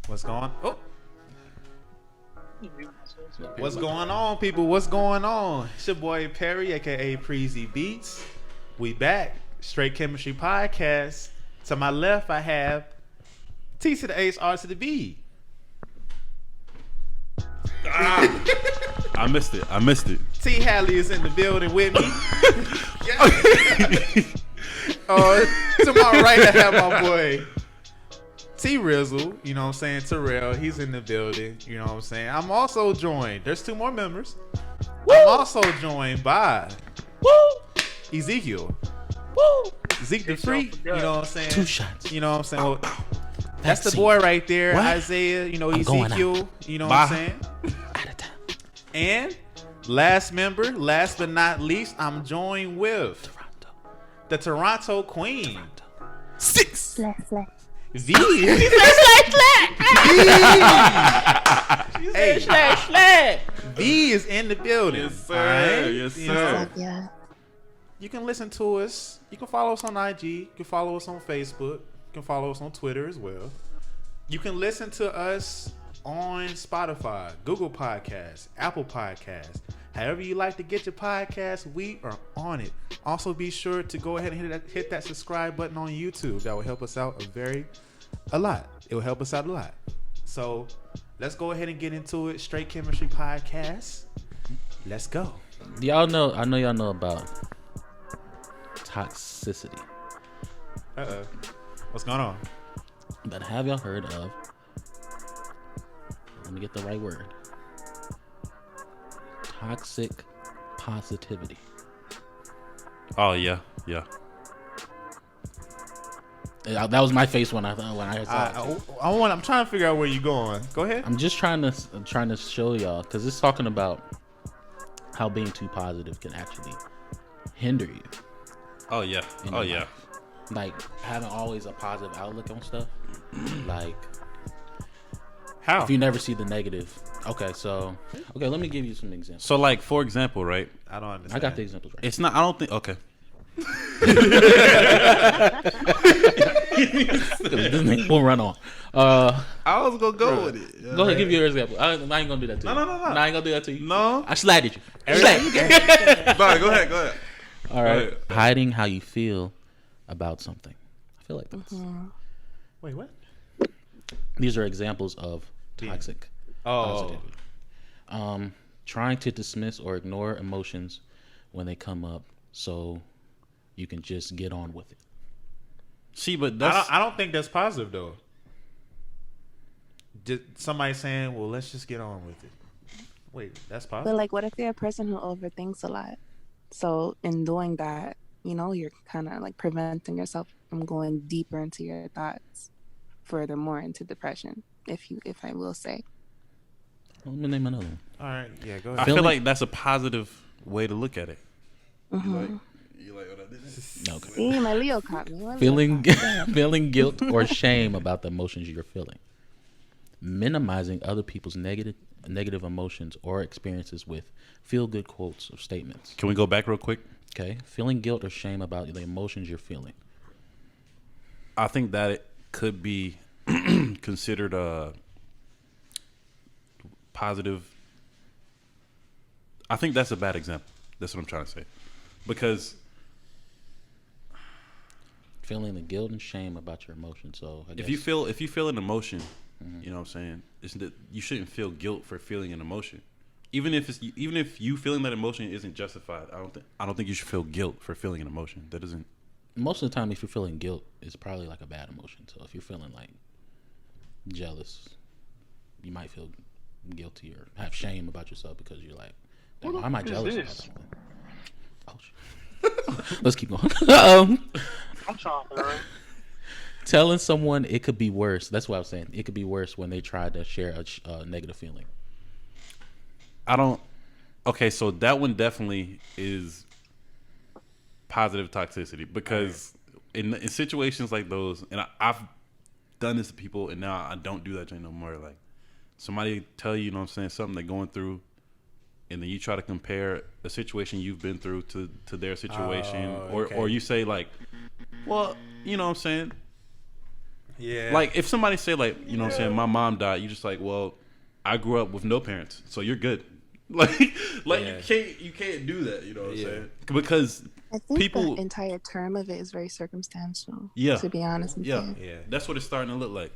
What's going? Oh, what's going on, people? What's going on? It's your boy Perry, aka Preezy Beats. We back, Straight Chemistry Podcast. To my left, I have T to the H, R to the B. I missed it. T Hadley is in the building with me. To my right, I have my boy T Rizzle, you know what I'm saying? Terrell, he's in the building, you know what I'm saying? I'm also joined, there's two more members. Woo! I'm also joined by Ezekiel. Zeke the Freak, you know what I'm saying? 2 shots. You know what I'm saying? Well, that's the boy right there, what? Isaiah, you know, Ezekiel, you know what I'm saying? Out of time. And last but not least, I'm joined with the Toronto Queen. 6. V. V is in the building. Yes, sir. Right? Yes, sir. Yeah. You can listen to us. You can follow us on IG. You can follow us on Facebook. You can follow us on Twitter as well. You can listen to us on Spotify, Google Podcasts, Apple Podcasts. However you like to get your podcast, we are on it. Also, be sure to go ahead and hit that subscribe button on YouTube. That will help us out a lot. It will help us out a lot. So let's go ahead and get into it. Straight Chemistry Podcast. Let's go. Y'all know, I know y'all know about toxicity. What's going on? But have y'all heard of, let me get the right word, toxic positivity? Oh yeah. That was my face when I saw it. I'm trying to figure out where you're going. Go ahead. I'm just trying to show y'all, because it's talking about how being too positive can actually hinder you. Oh yeah. Life. Like having always a positive outlook on stuff. Like how? If you never see the negative. Okay, let me give you some examples. So like, for example, right? I don't understand. I got the examples right. It's not. I don't think. Okay. This thing will run on. I was gonna go with it. Go ahead, give you your example. I ain't gonna do that to you. No. I ain't gonna do that to you. No. I slighted you. Go ahead. All right. Hiding how you feel about something. I feel like that's. Wait, what? These are examples of toxic positivity. Trying to dismiss or ignore emotions when they come up, so you can just get on with it. See, but I don't think that's positive though. Somebody saying, "Well, let's just get on with it." Wait, that's positive. But like, what if you're a person who overthinks a lot? So in doing that, you know, you're kind of like preventing yourself from going deeper into your thoughts, furthermore into depression. If I will say. Let me name another one. All right, yeah, go ahead. I feel like that's a positive way to look at it. Mm-hmm. You like what I did? Okay. See, my Leo caught me. Feeling guilt or shame about the emotions you're feeling. Minimizing other people's negative emotions or experiences with feel-good quotes or statements. Can we go back real quick? Okay. Feeling guilt or shame about the emotions you're feeling. I think that it could be considered a positive. I think that's a bad example. That's what I'm trying to say. Because feeling the guilt and shame about your emotions. So I guess, if you feel an emotion, you know what I'm saying, you shouldn't feel guilt for feeling an emotion. Even if you feeling that emotion isn't justified, I don't think you should feel guilt for feeling an emotion. That doesn't. Most of the time, if you're feeling guilt, it's probably like a bad emotion. So if you're feeling like jealous, you might feel guilty or have shame about yourself because you're like, why am I jealous about something? Oh shit. Let's keep going. I'm trying to learn. Telling someone it could be worse. That's what I was saying. It could be worse when they try to share a negative feeling. Okay, so that one definitely is positive toxicity because in situations like those, and I've done this to people, and now I don't do that no more. Like somebody tell you, you know what I'm saying, something they're going through, and then you try to compare a situation you've been through to their situation, or you say like, well, you know what I'm saying, Yeah. Like if somebody say like, you know what I'm saying, my mom died, you just like, well, I grew up with no parents, so you're good. Like Yeah. you can't do that, you know what I'm saying? Because I think people, the entire term of it is very circumstantial. yeah, To be honest with you. Yeah. that's what it's starting to look like.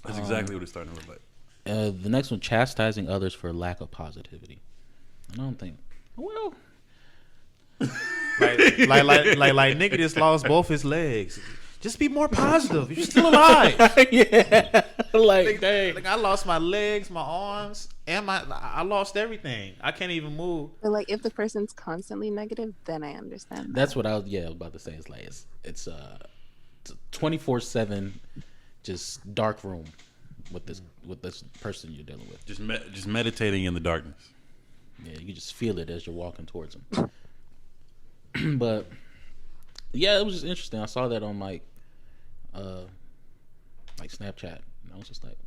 That's exactly what it's starting to look like. The next one, chastising others for lack of positivity. I don't think. Well, like nigga just lost both his legs. Just be more positive. You're still alive. yeah, like dang. Like I lost my legs, my arms, and I lost everything. I can't even move. But like, if the person's constantly negative, then I understand. That's what I was about to say. It's like it's 24/7, just dark room with this person you're dealing with. Just meditating in the darkness. Yeah, you can just feel it as you're walking towards them. But yeah, it was just interesting. I saw that on like Snapchat, and I was just like,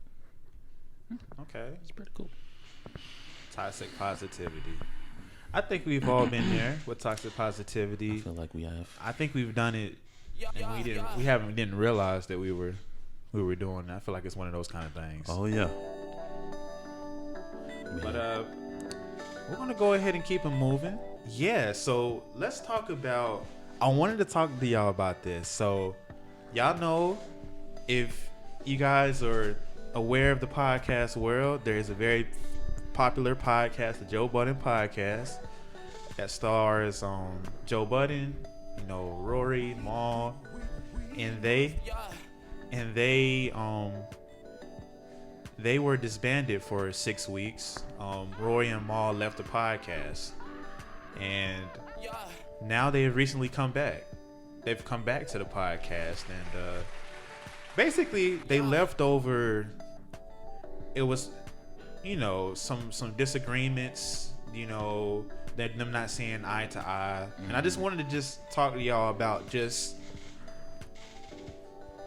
Okay. it's pretty cool. Toxic positivity. I think we've all been there with toxic I positivity. feel like we have. I think we've done it, and we didn't realize that we were doing it. I feel like it's one of those kind of things. Oh yeah. But we're gonna go ahead and keep it moving. Yeah. So let's talk about. I wanted to talk to y'all about this. So y'all know, if you guys are aware of the podcast world, there is a very popular podcast, the Joe Budden podcast, that stars Joe Budden, Rory, Mal, and they were disbanded for 6 weeks. Rory and Mal left the podcast, and now they have recently come back. They've come back to the podcast, and basically they left over. It was, some disagreements. That them not seeing eye to eye, and I just wanted to talk to y'all about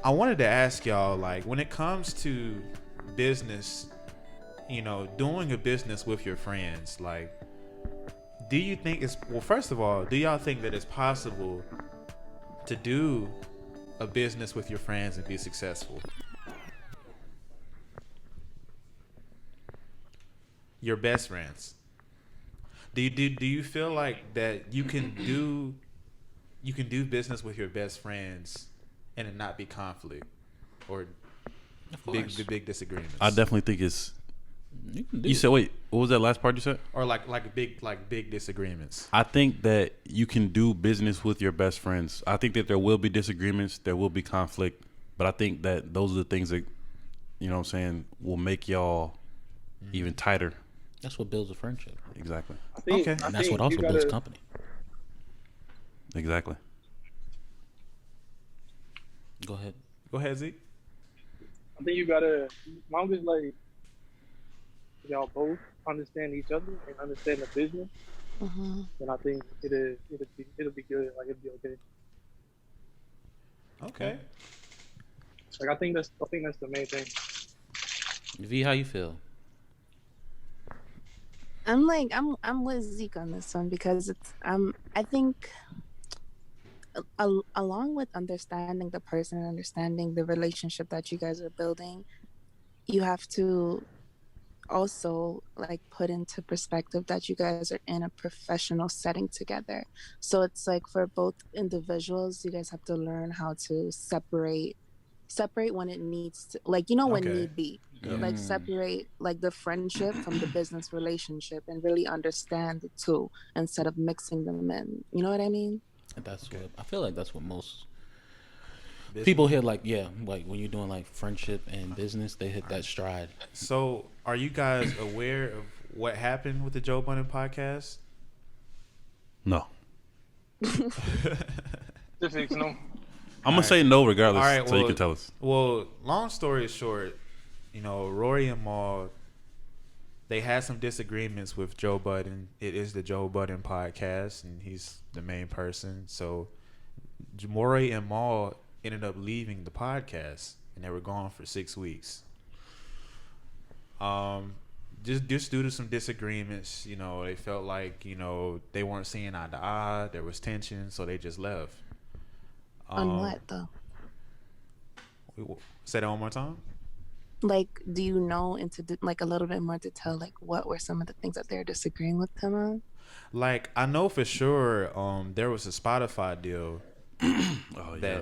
I wanted to ask y'all, like, when it comes to business, doing a business with your friends, like, do you think first of all, do y'all think that it's possible to do a business with your friends and be successful? Your best friends. Do you feel like that you can do business with your best friends and it not be conflict or big disagreements? I definitely think it's. You said, wait, what was that last part you said? Or like big disagreements. I think that you can do business with your best friends. I think that there will be disagreements, there will be conflict, but I think that those are the things that, will make y'all even tighter. That's what builds a friendship. Exactly. Okay. And that's what also builds company. Exactly. Go ahead, Zeke. I think you gotta, as long as like y'all both understand each other and understand the business, then I think it'll be good. Like it'll be okay. Okay. Like I think that's the main thing. V, how you feel? I'm with Zeke on this one, because I think along with understanding the person and understanding the relationship that you guys are building, you have to also like put into perspective that you guys are in a professional setting together. So it's like, for both individuals, you guys have to learn how to separate when it needs to, like, when need be. Like separate like the friendship from the business relationship and really understand the two instead of mixing them in. You know what I mean? That's what I feel like. That's what most people hit. Like like when you're doing like friendship and business, they hit that stride. So, are you guys aware of what happened with the Joe Budden podcast? No. Specifics, no. I'm gonna say no regardless, All right, so you can tell us. Well, long story short, Rory and Mal, they had some disagreements with Joe Budden. It is the Joe Budden podcast, and he's the main person. So, Rory and Mal ended up leaving the podcast, and they were gone for 6 weeks. Just due to some disagreements, they felt like they weren't seeing eye to eye. There was tension, so they just left. On what though? Say that one more time. Like, do you know like a little bit more detail, like what were some of the things that they're disagreeing with him on? Like, I know for sure there was a Spotify deal. Oh, yeah.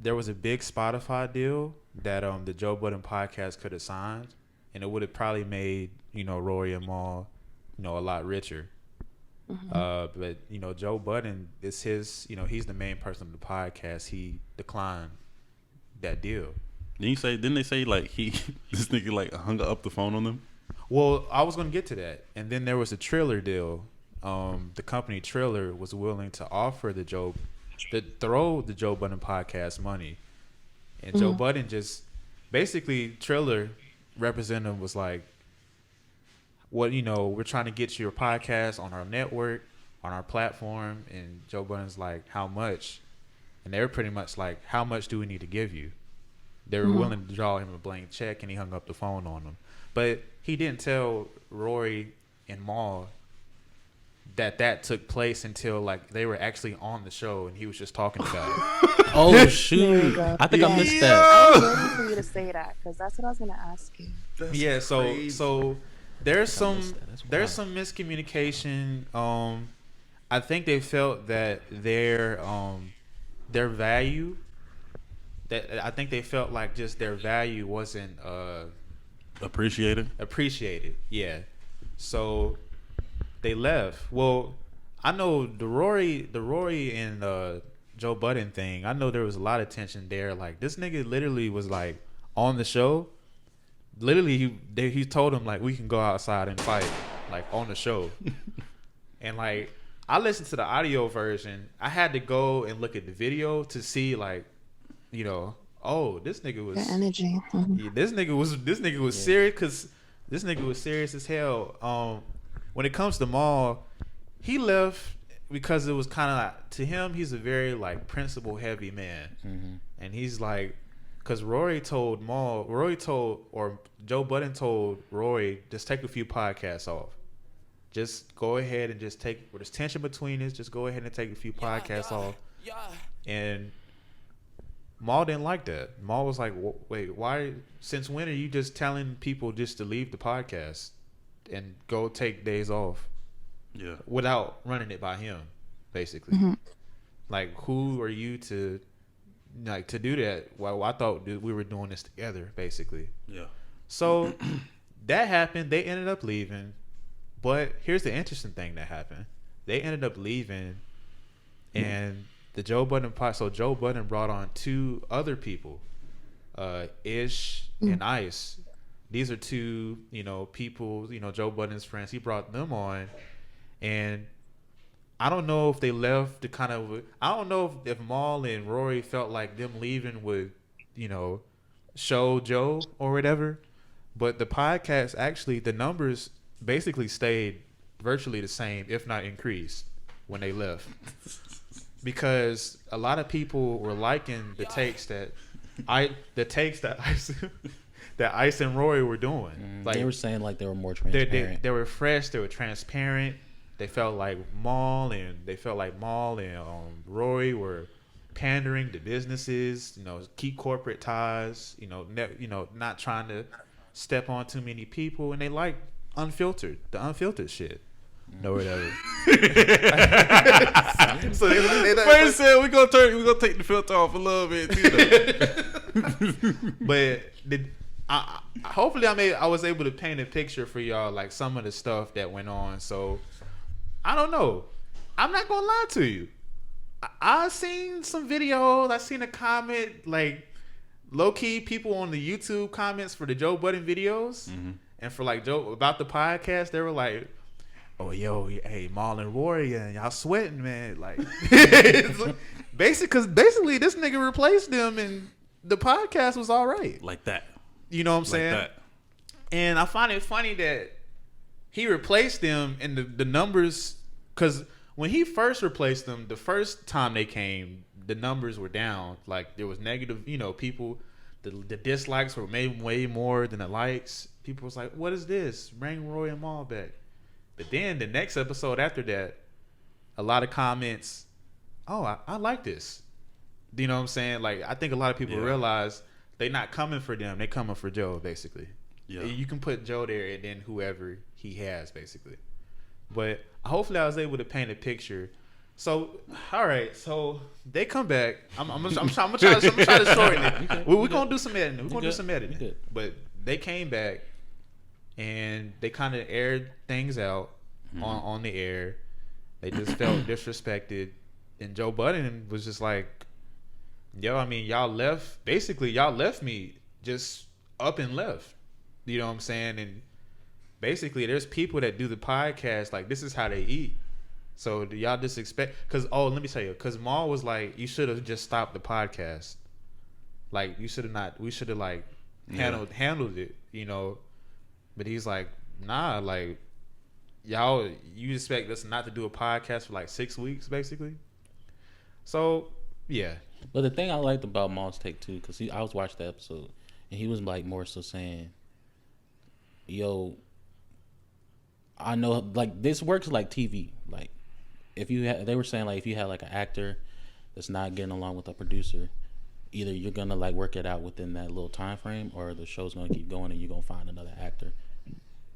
There was a big Spotify deal that the Joe Budden podcast could have signed, and it would have probably made, Rory and Mal, a lot richer. Mm-hmm. But Joe Budden, it's his, he's the main person of the podcast. He declined that deal. Didn't they say like this nigga like hung up the phone on them? Well, I was gonna get to that, and then there was a Triller deal. The company Triller was willing to offer throw the Joe Budden podcast money, and Joe Budden just basically Triller representative was like, "What we're trying to get your podcast on our network, on our platform," and Joe Budden's like, "How much?" And they were pretty much like, "How much do we need to give you?" They were willing to draw him a blank check, and he hung up the phone on them. But he didn't tell Rory and Mal that took place until like they were actually on the show, and he was just talking about it. Oh shoot! I think I missed that. I was waiting for you to say that because that's what I was gonna ask you. That's crazy. So there's some miscommunication. I think they felt that their value. That I think they felt like just their value wasn't Appreciated, yeah. So they left. Well, I know the Rory and Joe Budden thing. I know there was a lot of tension there. Like this nigga literally was like on the show. Literally, he told him like we can go outside and fight like on the show, and like I listened to the audio version. I had to go and look at the video to see like. This nigga was the energy. Mm-hmm. Yeah, this nigga was serious because this nigga was serious as hell. When it comes to Mal, he left because it was kind of like, to him, he's a very like principle heavy man, and he's like, because Joe Budden told Rory, just take a few podcasts off. Just go ahead and just take where there's tension between us. Just go ahead and take a few podcasts off. Yeah. And Mal didn't like that. Mal was like, wait, why? Since when are you just telling people just to leave the podcast and go take days off? Yeah. Without running it by him, basically. Mm-hmm. Like, who are you to do that? Well, I thought we were doing this together, basically. Yeah. So that happened. They ended up leaving. But here's the interesting thing that happened. They ended up leaving, and the Joe Budden pod. So Joe Budden brought on two other people, Ish and Ice. These are two, people, Joe Budden's friends. He brought them on, and I don't know if they left I don't know if Mal and Rory felt like them leaving would, show Joe or whatever. But the podcast, actually, the numbers basically stayed virtually the same, if not increased, when they left. Because a lot of people were liking the takes that Ice and Rory were doing. Like, they were saying like they were more transparent. They were fresh. They were transparent. They felt like Mal and Rory were pandering to businesses. Keep corporate ties. Not trying to step on too many people, and they like the unfiltered shit. No, whatever. So first said we gonna take the filter off a little bit too. But hopefully I was able to paint a picture for y'all, like some of the stuff that went on. So I don't know. I'm not gonna lie to you. I seen some videos. I seen a comment like low key people on the YouTube comments for the Joe Budden videos, and for like Joe about the podcast. They were like, "Oh, yo, hey, Mal and Rory, and y'all sweating, man." Like, basically, this nigga replaced them, and the podcast was all right. Like that. You know what I'm saying? That. And I find it funny that he replaced them, and the numbers, because when he first replaced them, the first time they came, the numbers were down. Like, there was negative, people, the dislikes were maybe way more than the likes. People was like, "What is this? Bring Roy and Mal back." But then the next episode after that, a lot of comments, "Oh, I like this." You know what I'm saying? Like, I think a lot of people realize They not coming for them. They coming for Joe, basically. Yeah. You can put Joe there and then whoever he has, basically. But hopefully I was able to paint a picture. So, all right. So they come back. I'm gonna try to shorten it. We're gonna do some editing. But they came back and they kind of aired things out on the air. They just felt disrespected, and Joe Budden was just like, "Yo, I mean, y'all left me just up and left." You know what I'm saying? And basically, there's people that do the podcast like this is how they eat. So do y'all just expect? Because let me tell you, because Maul was like, you should have just stopped the podcast. Like you should have not. We should have like handled it, you know. But he's like, nah, like y'all, you expect us not to do a podcast for like 6 weeks, basically. So yeah. But the thing I liked about Maul's take too, because I was watching the episode, and he was like more so saying, "Yo, I know like this works like TV. Like if they were saying like if you had like an actor that's not getting along with a producer, either you're gonna like work it out within that little time frame, or the show's gonna keep going and you're gonna find another actor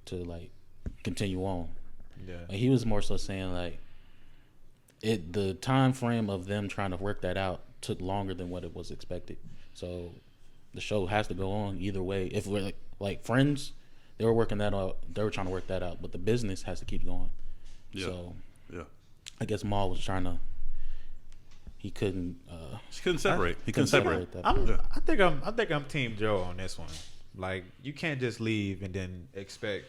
to like continue on." Yeah. And he was more so saying like the time frame of them trying to work that out took longer than what it was expected. So the show has to go on either way. If we're like Friends, they were working that out. They were trying to work that out, but the business has to keep going. Yeah. So yeah, I guess Maul was trying to. He couldn't. He couldn't separate. He couldn't separate that. I think I'm Team Joe on this one. Like you can't just leave and then expect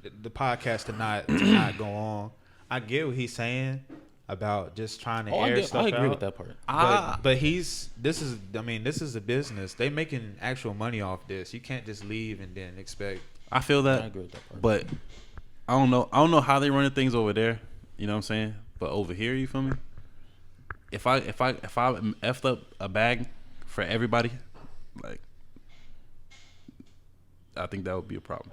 the podcast to not go on. I get what he's saying about just trying to air stuff out. I agree with that part. But this is a business. They making actual money off this. You can't just leave and then expect. I feel that. I agree with that part. But I don't know how they running things over there. You know what I'm saying? But over here, you feel me? If I effed up a bag for everybody, like I think that would be a problem.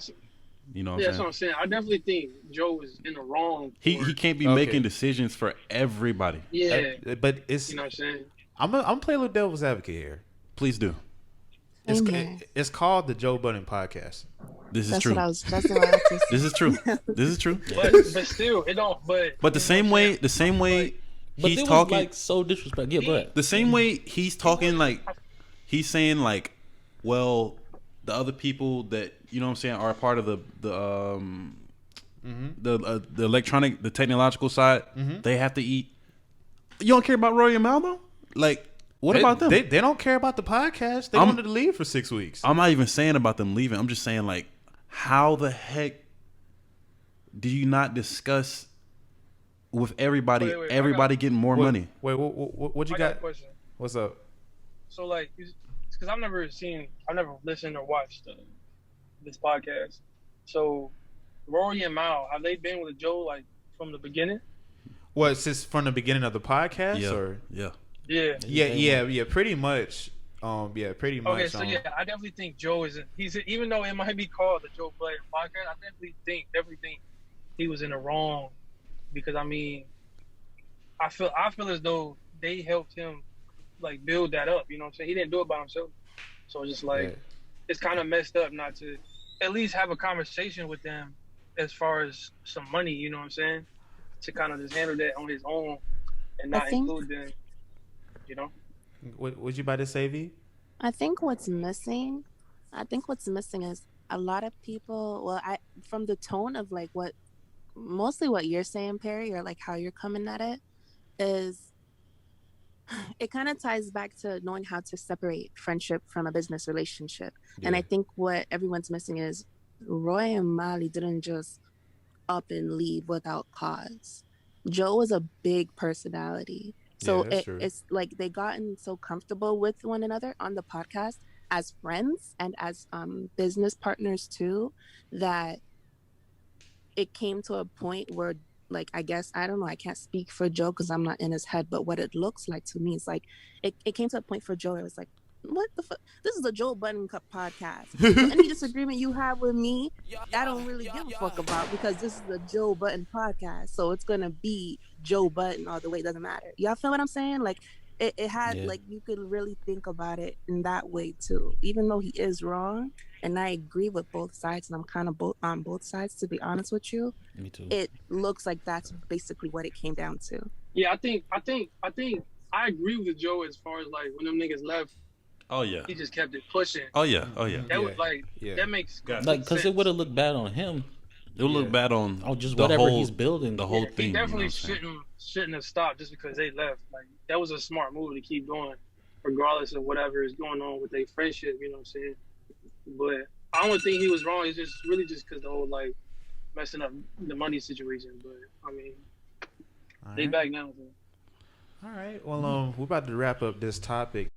You know what I'm saying? That's what I'm saying. I definitely think Joe is in the wrong. He can't be making decisions for everybody. Yeah. But it's, you know what I'm saying? I'm playing with devil's advocate here. Please do. It's called the Joe Budden Podcast. This is true. That's what I was just This is true. This is true. But still, it don't. But the same way But he's it talking was like so disrespectful. Yeah, go ahead. the same way he's talking, like he's saying like, well, the other people that you know what I'm saying are a part of the electronic, the technological side, they have to eat. You don't care about Roy and Mal though? Like, what about them? They don't care about the podcast. They wanted to leave for 6 weeks. I'm not even saying about them leaving. I'm just saying like, how the heck do you not discuss with everybody? Wait, everybody getting more money. Wait, what you I got? got a question. What's up? So like, because I've never listened or watched this podcast. So Rory and Mal, have they been with Joe like from the beginning? What, since from the beginning of the podcast? Yeah. Or? Yeah. Yeah, pretty much. Pretty much. Okay, so yeah, I definitely think Joe he's even though it might be called the Joe Budden podcast, I definitely think he was in the wrong, because I mean, I feel as though they helped him like build that up. You know what I'm saying? He didn't do it by himself, so just like it's kind of messed up not to at least have a conversation with them as far as some money. You know what I'm saying? To kind of just handle that on his own and not include them. You know. What you about to say, V? I think what's missing is a lot of people. Well, from the tone of like mostly what you're saying, Perry, or like how you're coming at it, is it kind of ties back to knowing how to separate friendship from a business relationship. Yeah. And I think what everyone's missing is Roy and Molly didn't just up and leave without cause. Joe was a big personality. So it's like they gotten so comfortable with one another on the podcast as friends and as business partners too, that it came to a point where, like, I guess, I don't know, I can't speak for Joe because I'm not in his head, but what it looks like to me is like it came to a point for Joe. It was like, what the fuck? This is a Joe Budden Cup podcast. So any disagreement you have with me, I don't really give a fuck about, because this is a Joe Budden podcast. So it's gonna be Joe Budden all the way. It doesn't matter. Y'all feel what I'm saying? Like, it had like you could really think about it in that way too. Even though he is wrong, and I agree with both sides, and I'm kind of on both sides to be honest with you. Me too. It looks like that's basically what it came down to. Yeah, I think I agree with Joe as far as like when them niggas left. Oh yeah. He just kept it pushing. Oh yeah. Oh yeah. That was like that makes like because it would have looked bad on him. It would look bad on just the whatever whole, he's building. The whole thing. He definitely you know shouldn't have stopped just because they left. Like that was a smart move to keep going, regardless of whatever is going on with their friendship. You know what I'm saying? But I don't think he was wrong. It's just really just because the whole like messing up the money situation. But I mean, they back now. So. All right. Well, we're about to wrap up this topic.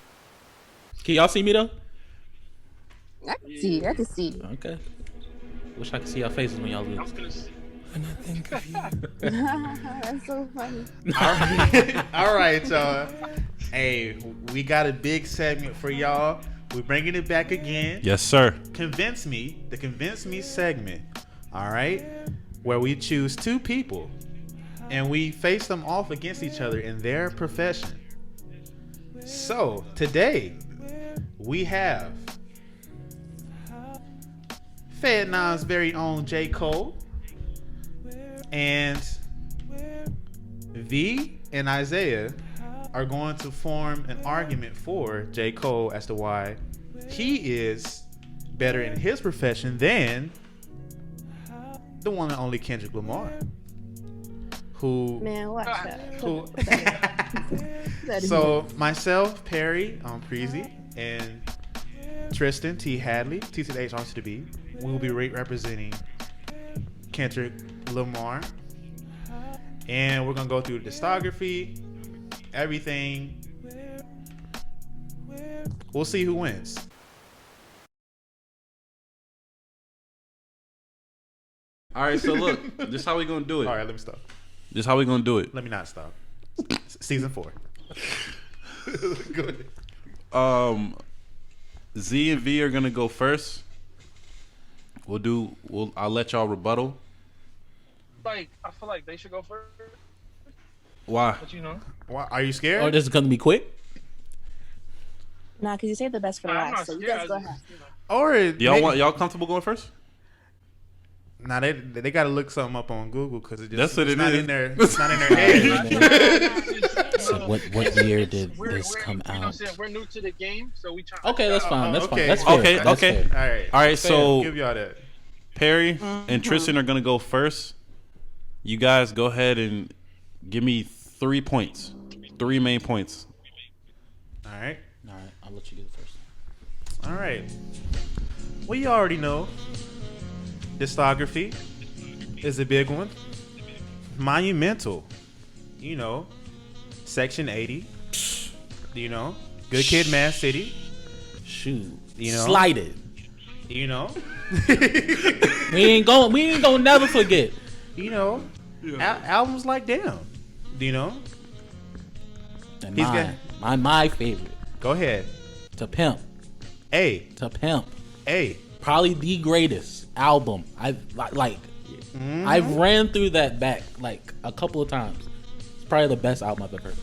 Can y'all see me though? I can see. I can see. Okay. Wish I could see your faces when y'all leave. When I think of you. That's so funny. All right, y'all. Hey, we got a big segment for y'all. We're bringing it back again. Yes, sir. Convince Me, the Convince Me segment. All right, where we choose two people and we face them off against each other in their profession. So today we have Fayetteville's very own J.Cole and V and Isaiah are going to form an argument for J.Cole as to why he is better in his profession than the one and only Kendrick Lamar. Who Man, watch that. who So myself, Perry, Preezy, and Tristan T. Hadley, T to the H, R to the B, we will be representing Kendrick Lamar. And we're going to go through the discography, everything. We'll see who wins. All right, so look, this is how we gonna do it. All right, let me stop. This is how we gonna do it. Let me not stop. Season 4. Good. Z and V are gonna go first. I'll let y'all rebuttal. Like I feel like they should go first. Why? But you know, Why, are you scared? Oh, this is gonna be quick. Nah, because you saved the best for I'm last. not So you scared. guys go ahead. Or Y'all comfortable going first? Nah, they got to look something up on Google because That's what it's it not is. in there. It's not in their age. So what year did this come You know what I'm out? saying? We're new to the game, so we try. Okay, that's fine. That's okay. fine. That's fair. Okay, That's okay. fair. All right. So Give y'all that. Perry and Tristan are gonna go first. You guys go ahead and give me 3 points. 3 main points. All right. All right, I'll let you get it first. All right. Well, you already know. Discography is a big one. Monumental. You know. Section 80. You know. Good Kid, Mad City. Shoot, You know. slighted. You know. We ain't gonna never forget. You know. Albums like Damn. You know. And He's my favorite. Go ahead. To Pimp. A. Probably the greatest album I've ran through that back like a couple of times. It's probably the best album I've ever heard.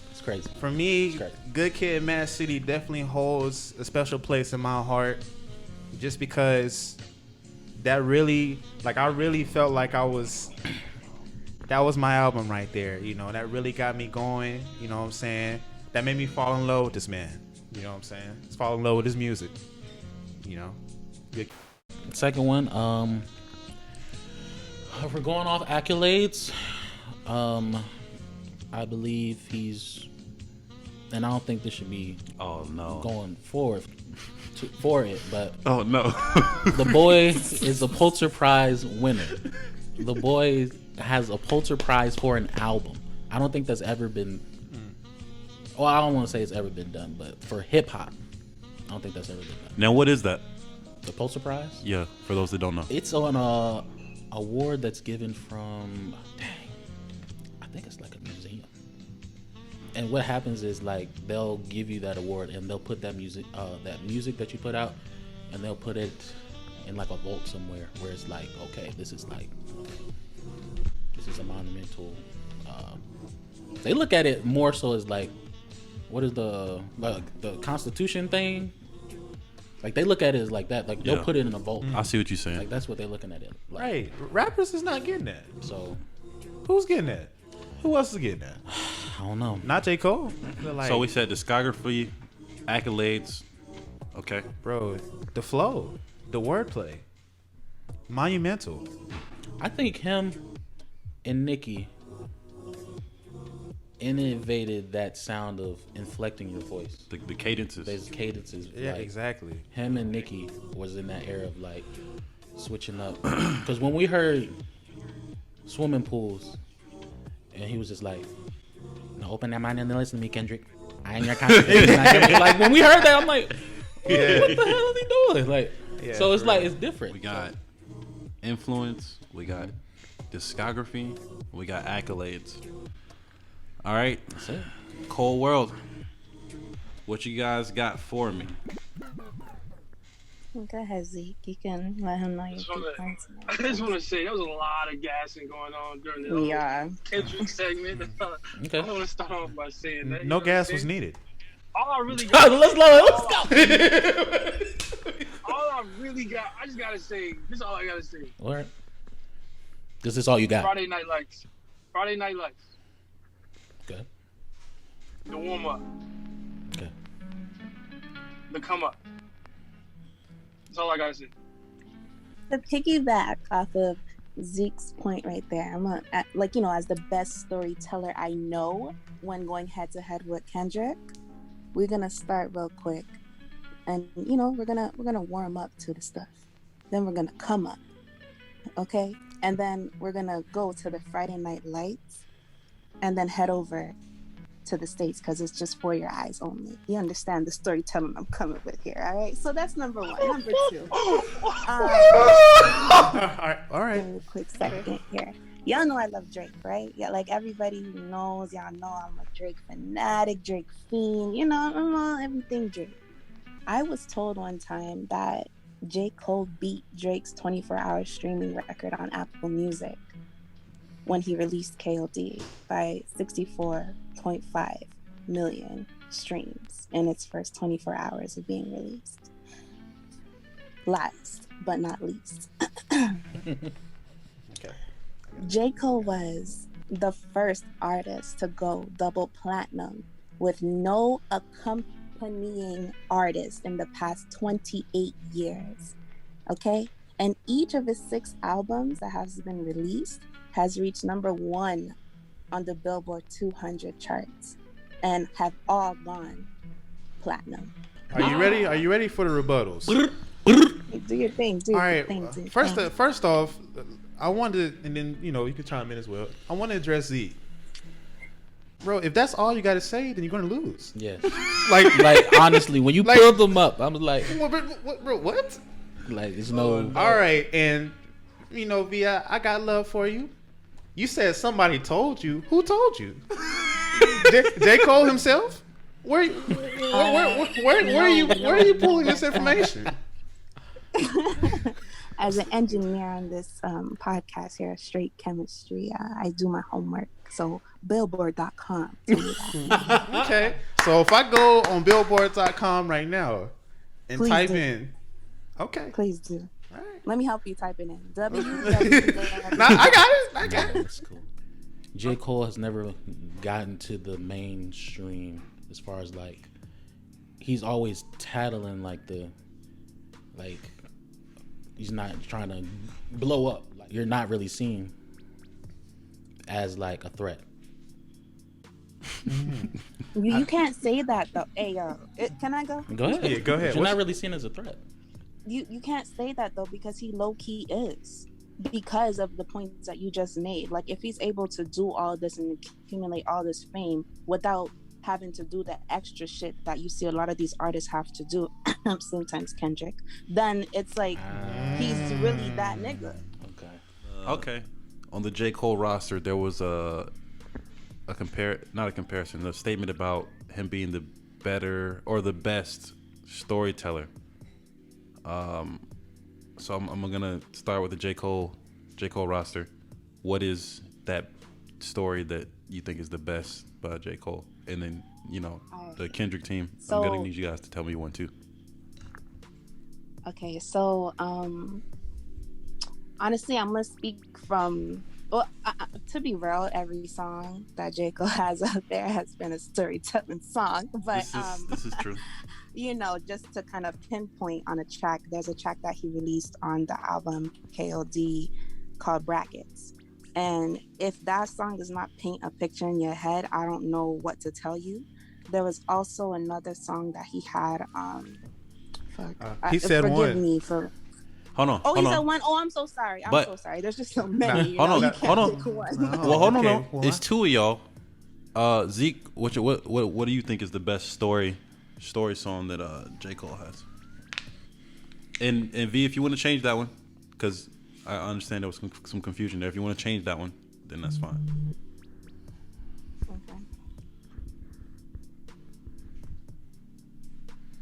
It's crazy. For me, It's crazy. Good Kid, Mad City definitely holds a special place in my heart, just because that really, I really felt like that was my album right there. You know, that really got me going. You know what I'm saying? That made me fall in love with this man. You know what I'm saying? Just fall in love with his music. You know. Good. Second one, if we're going off accolades, I believe he's, and I don't think this should be going forward for it, but Oh no. the boy is a Pulitzer Prize winner. The boy has a Pulitzer Prize for an album. I don't think that's ever been. Well, I don't want to say it's ever been done, but for hip hop, I don't think that's ever been done. Now what is that? The Pulitzer Prize? Yeah, for those that don't know. It's on a award that's given from, I think it's like a museum. And what happens is they'll give you that award and they'll put that music that you put out, and they'll put it in like a vault somewhere where it's like, okay, this is a monumental. They look at it more so as like what is the Constitution thing? Like they look at it as like that. Like they'll put it in a vote. I see what you're saying. Like that's what they're looking at it. Like. Right. Rappers is not getting that. So Who's getting that? Who else is getting that? I don't know. Not J. Cole. Like, So we said discography, accolades. Okay. bro, the flow, the wordplay, monumental. I think him and Nicki innovated that sound of inflecting your voice. The cadences. There's cadences. Yeah, like, exactly. Him and Nicki was in that era of like switching up. Because when we heard Swimming Pools, and he was just like, "No, open that mind and listen to me, Kendrick. I ain't your constitution." Like when we heard that, I'm like, what the hell is he doing? Like, so it's like it's different. We got influence. We got discography. We got accolades. All right. That's it. Cold World. What you guys got for me? Go ahead, Zeke. You can let him know your points. I just want to say there was a lot of gassing going on during the Kendrick segment. Okay. I want to start off by saying that. No gas was needed. All I really got. Let's go. All I really got. I just gotta say. This is all I gotta say. All right. This is all you got. Friday Night Lights. Friday Night Lights. Okay. The warm up. Okay. The come up. That's all I gotta say. To piggyback off of Zeke's point right there, as the best storyteller I know when going head to head with Kendrick, we're gonna start real quick, and we're gonna warm up to the stuff, then we're gonna come up, okay, and then we're gonna go to the Friday Night Lights, and then head over to the States because it's just for your eyes only. You understand the storytelling I'm coming with here, all right? So that's number one. Number two. All right. A quick second here. Y'all know I love Drake, right? Yeah, like everybody who knows, y'all know I'm a Drake fanatic, Drake fiend. I'm all everything Drake. I was told one time that J.Cole beat Drake's 24-hour streaming record on Apple Music when he released KOD by 64.5 million streams in its first 24 hours of being released. Last but not least, Okay. J. Cole was the first artist to go double platinum with no accompanying artist in the past 28 years. Okay? And each of his 6 albums that has been released has reached number 1 on the Billboard 200 charts and have all gone platinum. Are you ready? Are you ready for the rebuttals? Do your thing. Do All your right. thing. Do your First, thing. first off, I wanted, and then you can chime in as well. I want to address Z. Bro, if that's all you got to say, then you're gonna lose. Yes. Like, Honestly, when you like- pulled them up, I was like, bro, what? like it's no. All right, and V, I got love for you. You said somebody told you. Who told you? J. Cole himself? Where are you pulling this information? As an engineer on this podcast here, Straight Chemistry, I do my homework. So Billboard.com. Okay, so if I go on Billboard.com right now and Please type do. in, okay, Please do. all right. Let me help you type it in. Nah, I got it. That's cool. J. Cole has never gotten to the mainstream as far as like he's always tattling he's not trying to blow up. Like you're not really seen as like a threat. You can't say that though. Hey, can I go? Go ahead. Yeah, go ahead. You're not really seen as a threat. You can't say that though because he low key is. Because of the points that you just made. Like if he's able to do all this and accumulate all this fame without having to do the extra shit that you see a lot of these artists have to do, sometimes Kendrick, then it's like he's really that nigga. Okay. On the J. Cole roster, there was a statement about him being the better or the best storyteller. So I'm gonna start with the J. Cole roster. What is that story that you think is the best by J. Cole? And then the Kendrick team. So- I'm gonna need you guys to tell me one too. Okay, so honestly, I'm gonna speak from. Well, to be real, every song that J. Cole has out there has been a storytelling song. But This is true. just to kind of pinpoint on a track, there's a track that he released on the album KOD called Brackets. And if that song does not paint a picture in your head, I don't know what to tell you. There was also another song that he had. He said forgive one. me for. Hold on. Oh, hold he said on. one. Oh, I'm so sorry. I'm But- so sorry. There's just so many. Hold on. You can't Hold on. pick one. Well, hold on. Okay, No. well, It's two of y'all. Zeke, what do you think is the best story song that J. Cole has? And V, if you want to change that one, because I understand there was some confusion there. If you want to change that one, then that's fine. Okay.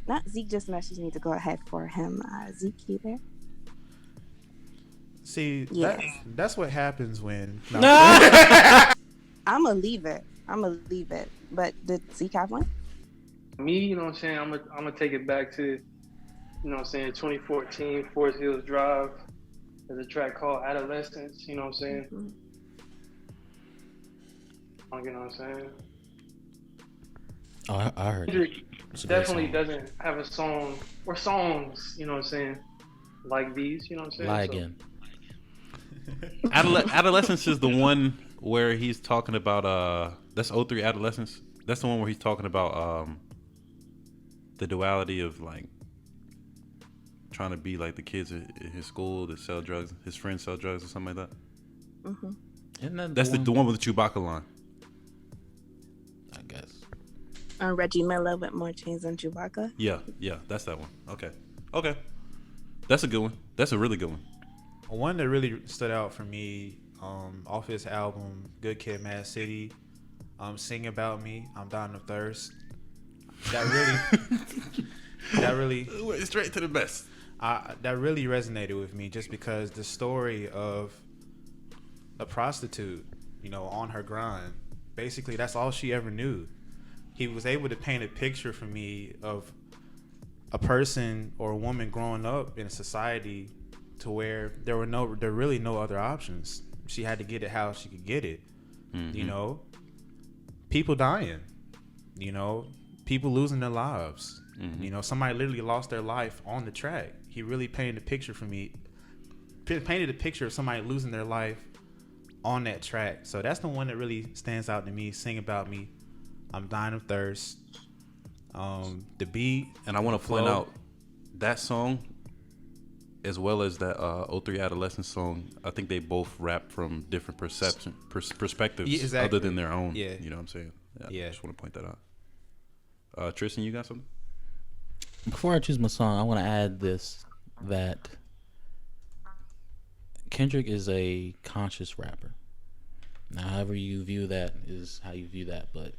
Not Zeke just messaged me to go ahead for him. Zeke, you there? See, Yes. that's what happens when. No. I'm gonna leave it. But did Zeke have one? Me, you know what I'm saying? I'm gonna take it back to, you know what I'm saying, 2014, Forest Hills Drive. There's a track called Adolescence, you know what I'm saying? Mhm. You know what I'm saying? Oh, I heard it. Kendrick It's a great definitely song. doesn't have a song or songs, you know what I'm saying, like these, you know what I'm saying? Lie So- again. Adolescence is the one where he's talking about that's 03 Adolescence. That's the one where he's talking about the duality of like trying to be like the kids at his school that sell drugs, his friends sell drugs or something like that. Mm-hmm. Isn't that That's the one with the Chewbacca line. I guess. Reggie Miller with More Chains Than Chewbacca. Yeah, that's that one. Okay, that's a good one. That's a really good one. One that really stood out for me off his album Good Kid, Mad City, Sing About Me, I'm Dying of Thirst. That really Went straight to the best. that really resonated with me, just because the story of a prostitute, on her grind, basically that's all she ever knew. He was able to paint a picture for me of a person or a woman growing up in a society to where there were really no other options. She had to get it how she could get it. Mm-hmm. People dying, people losing their lives. Mm-hmm. Somebody literally lost their life on the track. He really painted a picture for me. Painted a picture of somebody losing their life on that track. So that's the one that really stands out to me. Sing About Me, I'm Dying of Thirst. The beat. And I want to point flow. out that song as well as that 03 Adolescence song. I think they both rap from different perspectives Yeah, exactly. other than their own. Yeah. You know what I'm saying? Yeah. I just want to point that out. Tristan, you got something? Before I choose my song, I want to add this, that Kendrick is a conscious rapper. Now, however you view that is how you view that, but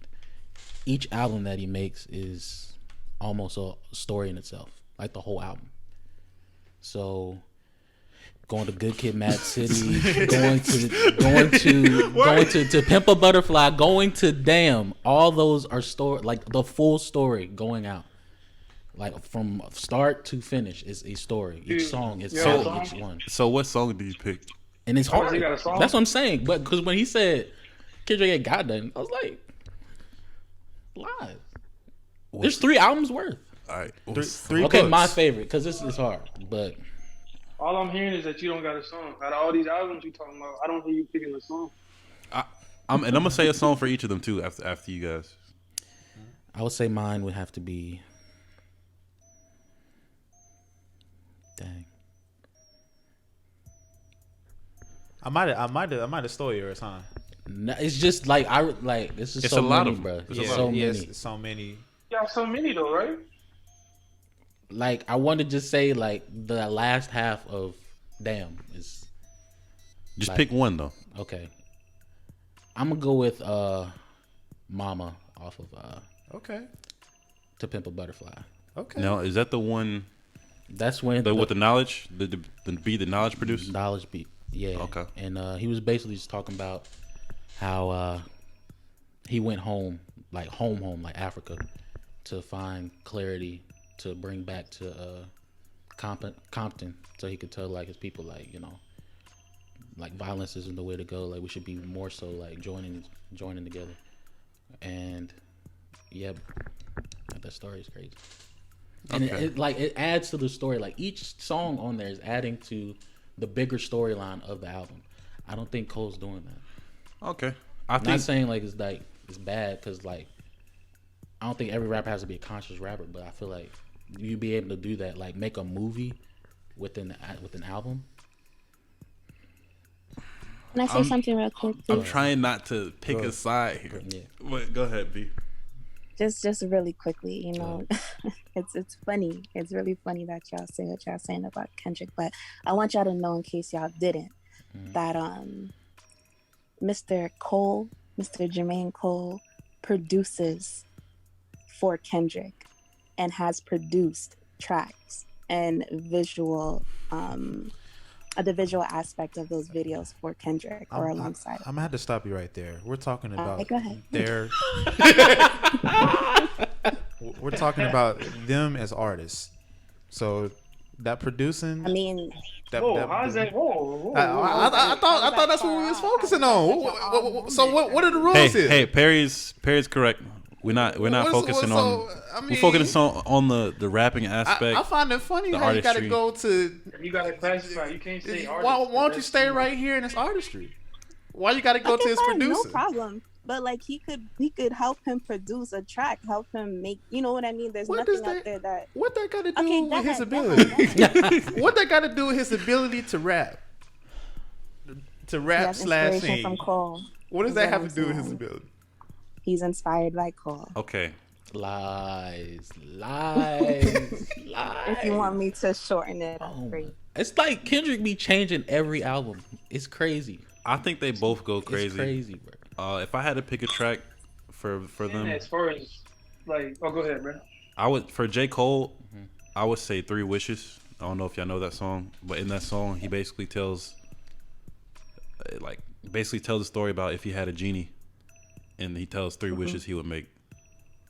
each album that he makes is almost a story in itself, like the whole album. So, going to Good Kid, Mad City, going to Pimp a Butterfly, going to Damn, all those are story, like the full story going out. Like from start to finish is a story. Each song is telling each one. So what song do you pick? And it's Oh, hard. he got a song? That's what I'm saying. But because when he said Kendrick ain't got nothing, I was like, lies. There's 3 albums worth. All right. Three Okay, books. my favorite, because this is hard. But All I'm hearing is that you don't got a song. Out of all these albums you talking about, I don't hear you picking a song. I'm gonna say a song for each of them too after you guys. I would say mine would have to be. Dang. I might have stole yours, huh? No, it's just like this is It's so a lot many, of bro. them. It's It's a so lot. many. Yes, so many. You got so many though, right? Like I want to just say like the last half of Damn is Just Like- pick one though. okay. I'm gonna go with Mama off of Okay. To Pimp a Butterfly. Okay. Now is that the one That's when with the knowledge, the knowledge produced? Knowledge beat. Yeah. Okay. And he was basically just talking about how he went home like home, like Africa, to find clarity, to bring back to Compton, so he could tell like his people, like, you know, like violence isn't the way to go. Like we should be more so like joining together. And yeah, that story is crazy. And it adds to the story. Like each song on there is adding to the bigger storyline of the album. I don't think Cole's doing that. Okay, I'm not saying like it's bad, because like I don't think every rapper has to be a conscious rapper, but I feel like you be able to do that, like make a movie with an album. Can I say something real quick, please? I'm trying not to pick a side here. Yeah. But go ahead, B. Just really quickly, you know, it's funny. It's really funny that y'all say what y'all saying about Kendrick, but I want y'all to know, in case y'all didn't, that Mr. Jermaine Cole produces for Kendrick and has produced tracks and the visual aspect of those videos for Kendrick or alongside. I'm gonna have to stop you right there. We're talking about go ahead. We're talking about them as artists. So that producing. I mean, how is that? I thought that's what we was focusing on. So what are the rules here? Hey, Perry's correct. We're not focusing on. We're focusing on the rapping aspect. I find it funny how you gotta go to. You gotta classify. You can't say artist. Why don't you stay right here in his artistry? Why you gotta go to his producing? No problem. But like he could help him produce a track, help him make, you know what I mean? There's nothing out there that. What that got to do with his ability? What that got to do with his ability to rap? To rap slash sing. From Cole. What does that have to do with his ability? He's inspired by Cole. Okay. Lies. If you want me to shorten it up for you. It's like Kendrick be changing every album. It's crazy. I think they both go crazy. It's crazy, bro. If I had to pick a track for them, as far as like, go ahead, bro. I would, for J. Cole, I would say 3 Wishes. I don't know if y'all know that song, but in that song, he basically tells the story about if he had a genie, and he tells 3 wishes he would make.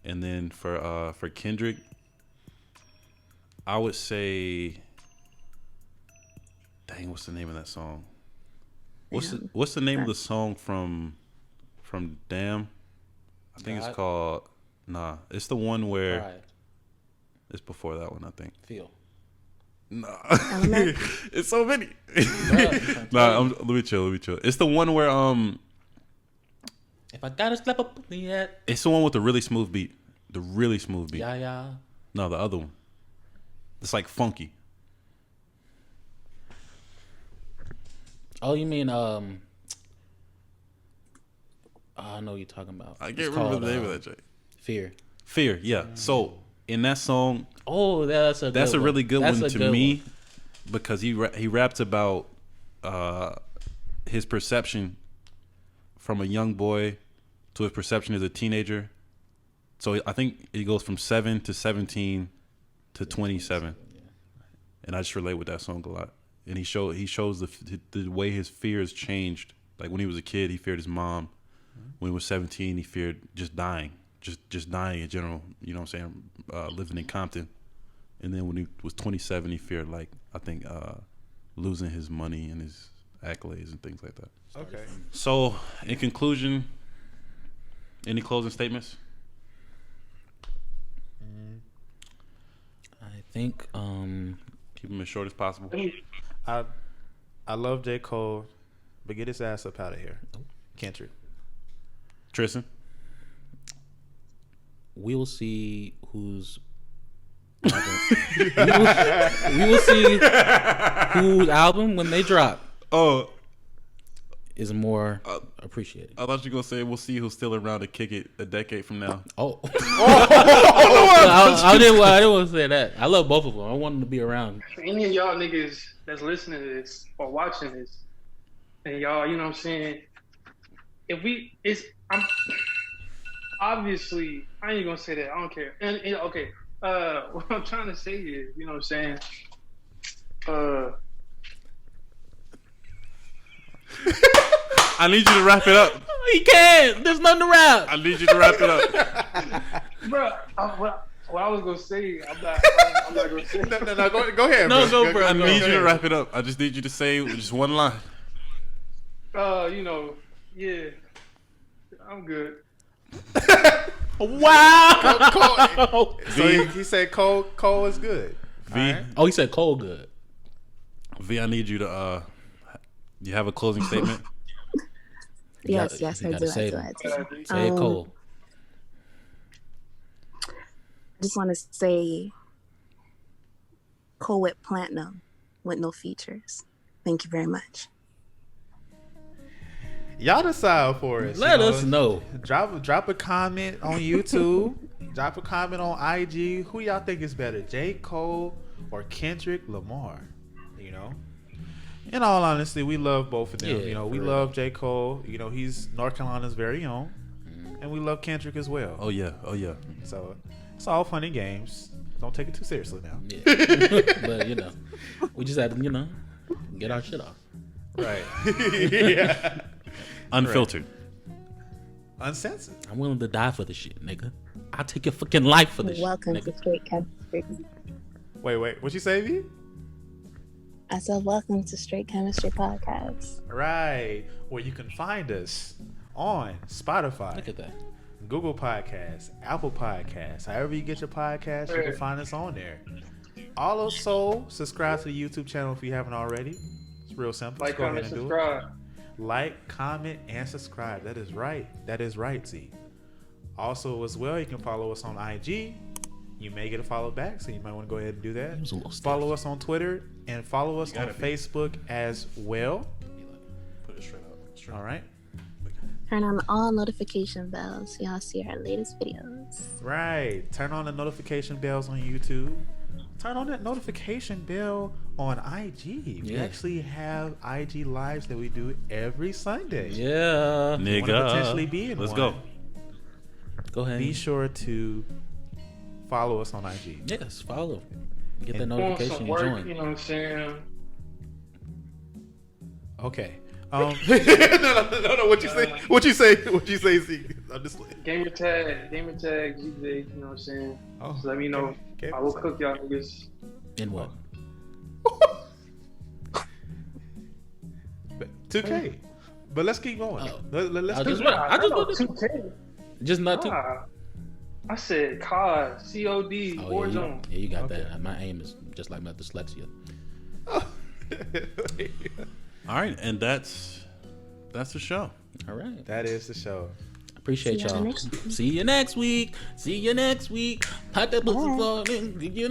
And then for Kendrick, I would say, dang, what's the name of that song? What's the name of the song from Damn? I think it's called. Nah, it's the one where. Right. It's before that one, I think. Feel. Nah, it's so many. Let me chill. It's the one where If I gotta step up yet. It's the one with the really smooth beat. Yeah. No, the other one. It's like funky. Oh, you mean I know what you're talking about. I can't remember the name of that joint. Fear, yeah. So in that song, that's a really good one to me, because he raps about his perception from a young boy to his perception as a teenager. So I think it goes from 7 to 17 to 27, and I just relate with that song a lot. And he shows the way his fears changed. Like when he was a kid, he feared his mom. When he was 17, he feared just dying in general. You know what I'm saying? Living in Compton. And then when he was 27, he feared, like, I think losing his money and his accolades and things like that. Okay. So in conclusion, any closing statements? I think keep them as short as possible. I love J. Cole, but get his ass up out of here. Kendrick. Tristan? We will see whose album. we will see whose album when they drop. Oh, is more appreciated. I thought you were gonna say we'll see who's still around to kick it a decade from now. I didn't want to say that. I love both of them. I want them to be around. For any of y'all niggas that's listening to this or watching this, and y'all, you know what I'm saying? I'm obviously, I ain't gonna say that. I don't care. And okay, what I'm trying to say is, you know what I'm saying? I need you to wrap it up. He can't. There's nothing to wrap. I need you to wrap it up. Bro, what I was gonna say, I'm not gonna say. No, go ahead. No, bro. go, bro. I Go need you to ahead. wrap it up. I just need you to say just one line. Yeah, I'm good. Wow. So he said Cole is good. V, All right. Oh, he said Cole good. V, I need you to you have a closing statement? Yes, You I gotta do. say I it. do. Say it, Cole. I just want to say Cole with platinum with no features. Thank you very much. Y'all decide for us. Let us know. Drop a comment on YouTube. Drop a comment on IG. Who y'all think is better, J.Cole or Kendrick Lamar? You know, in all honesty, we love both of them. Yeah, You know, we for love J.Cole. You know, he's North Carolina's very own, and we love Kendrick as well. Oh yeah. So it's all fun and games. Don't take it too seriously now. Yeah. But, you know, we just had to, you know, get our shit off. Right. Yeah. Unfiltered. Uncensored. I'm willing to die for the shit, nigga. I'll take your fucking life for this Welcome shit, to nigga. Straight Chemistry. Wait. What you say, V? I said, welcome to Straight Chemistry Podcast. Right. Where you can find us on Spotify, Look at that. Google Podcasts, Apple Podcasts, however you get your podcasts, you can find us on there. Also, subscribe to the YouTube channel if you haven't already. It's real simple. Like, Just go comment, ahead and do subscribe. it. Like, comment, and subscribe. That is right. That is right, Z. Also, as well, you can follow us on IG. You may get a follow back, so you might want to go ahead and do that. was a little stiff. Follow us on Twitter and follow us on Facebook as well. Put it straight up. All right. Turn on all notification bells so y'all see our latest videos. Right. Turn on the notification bells on YouTube. Turn on that notification bell on IG. We Yeah. actually have IG lives that we do every Sunday. Yeah. You wanna Nigga. potentially be in Let's one. go. Go ahead. Be sure to follow us on IG. Yes, follow. Get that And- Doing notification some and work, join. you know what I'm saying? Okay. No. What you say? What you say, Z? I'm just like, Gamer tag, GJ, you know what I'm saying? oh, So let me know. okay. I will cook y'all niggas. In what? 2K. But let's keep going. Oh. Let's I do just it. want- I just want to- 2K. Just not too. I said COD, COD, Oh, Warzone. yeah, you got Okay. that. My aim is just like my dyslexia. All right, and that's the show. All right. That is the show. Appreciate See y'all y'all. next week. See you next week. See you next week. Pop that pussy Bye. for me.